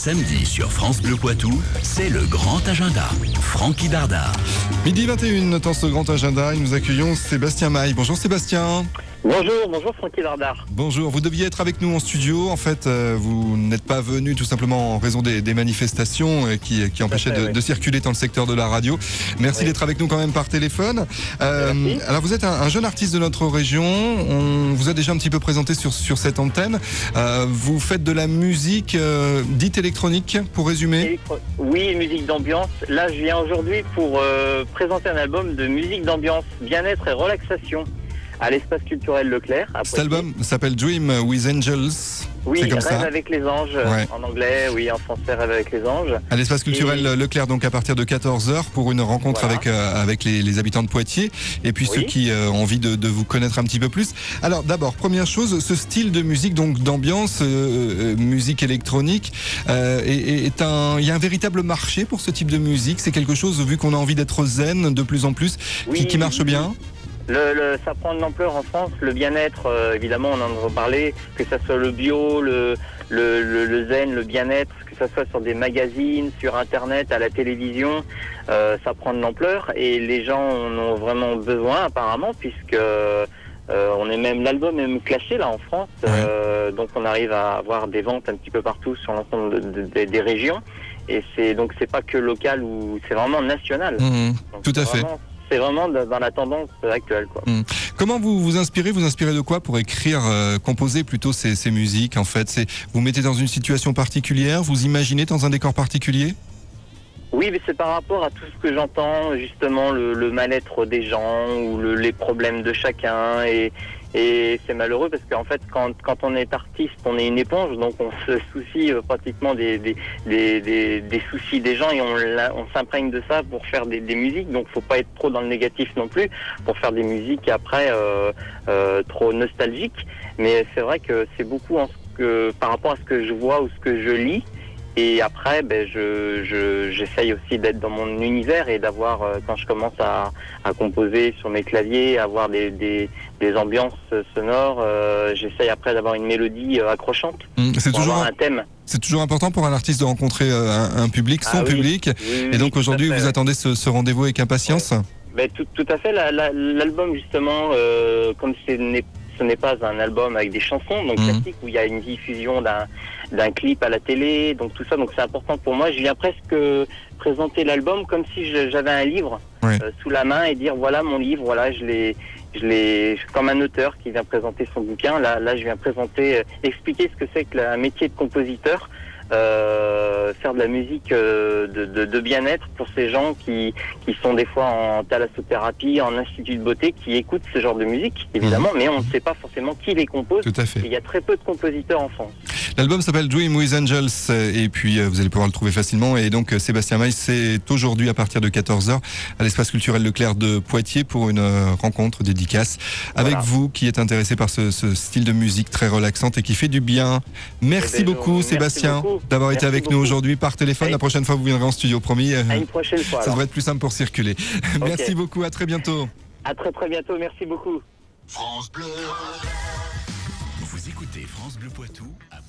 samedi sur France Bleu Poitou, c'est le grand agenda. Francky Dardard. Midi 21, dans ce grand agenda, nous accueillons Sébastien Maille. Bonjour Sébastien. Bonjour Francky Dardard. Bonjour, vous deviez être avec nous en studio. En fait, vous n'êtes pas venu tout simplement en raison des manifestations qui empêchaient de circuler dans le secteur de la radio. Merci d'être avec nous quand même par téléphone. Alors vous êtes un jeune artiste de notre région. On vous a déjà un petit peu présenté sur cette antenne. Vous faites de la musique dite électronique, pour résumer. Oui, musique d'ambiance. Là, je viens aujourd'hui pour présenter un album de musique d'ambiance, bien-être et relaxation à l'espace culturel Leclerc. Cet album s'appelle Dream with Angels. Oui, c'est comme Rêve ça. avec les anges, en anglais, oui, en français, Rêve avec les anges. À l'espace culturel Leclerc, donc à partir de 14h, pour une rencontre avec les habitants de Poitiers, et puis ceux qui ont envie de vous connaître un petit peu plus. Alors d'abord, première chose, ce style de musique, donc d'ambiance, musique électronique, il y a un véritable marché pour ce type de musique. C'est quelque chose, vu qu'on a envie d'être zen de plus en plus, qui marche bien. Ça prend de l'ampleur en France, le bien-être, évidemment, on en a parlé, que ça soit le bio, le zen, le bien-être, que ça soit sur des magazines, sur Internet, à la télévision, ça prend de l'ampleur et les gens en ont vraiment besoin apparemment, puisque l'album est même classé là en France, donc on arrive à avoir des ventes un petit peu partout sur l'ensemble des régions, et c'est pas que local, ou c'est vraiment national. Tout à fait. C'est vraiment dans la tendance actuelle, quoi. Comment vous vous inspirez de quoi pour écrire, composer plutôt ces musiques en fait? Vous mettez dans une situation particulière, vous imaginez dans un décor particulier? Oui, mais c'est par rapport à tout ce que j'entends, justement, le mal-être des gens ou les problèmes de chacun. Et c'est malheureux parce qu'en fait, quand on est artiste, on est une éponge, donc on se soucie pratiquement des soucis des gens, et on s'imprègne de ça pour faire des musiques. Donc faut pas être trop dans le négatif non plus pour faire des musiques après trop nostalgiques. Mais c'est vrai que c'est beaucoup par rapport à ce que je vois ou ce que je lis. Et après, j'essaye aussi d'être dans mon univers et d'avoir, quand je commence à composer sur mes claviers, avoir des ambiances sonores, j'essaye après d'avoir une mélodie accrochante. C'est toujours un thème. C'est toujours important pour un artiste de rencontrer un public, son public. Et donc aujourd'hui, vous attendez ce rendez-vous avec impatience. Tout à fait. L'album, justement, comme ce n'est pas un album avec des chansons, donc classiques, où il y a une diffusion d'un clip à la télé, donc tout ça, donc c'est important pour moi. Je viens presque présenter l'album comme si j'avais un livre sous la main et dire voilà mon livre, voilà je l'ai comme un auteur qui vient présenter son bouquin. Là je viens présenter, expliquer ce que c'est que un métier de compositeur. Faire de la musique de bien-être pour ces gens qui sont des fois en thalassothérapie, en institut de beauté, qui écoutent ce genre de musique, évidemment, mais on ne sait pas forcément qui les compose. Tout à fait. Il y a très peu de compositeurs en France. L'album s'appelle Dream with Angels, et puis vous allez pouvoir le trouver facilement. Et donc Sébastien Maille, c'est aujourd'hui à partir de 14h à l'espace culturel Leclerc de Poitiers pour une rencontre dédicace avec vous qui êtes intéressé par ce style de musique très relaxante et qui fait du bien. Merci beaucoup Sébastien d'avoir été avec nous aujourd'hui par téléphone. La prochaine fois vous viendrez en studio, promis. À une prochaine fois. Ça devrait être plus simple pour circuler. Merci beaucoup, à très bientôt. À très bientôt, merci beaucoup. France Bleu. Vous écoutez France Bleu Poitou à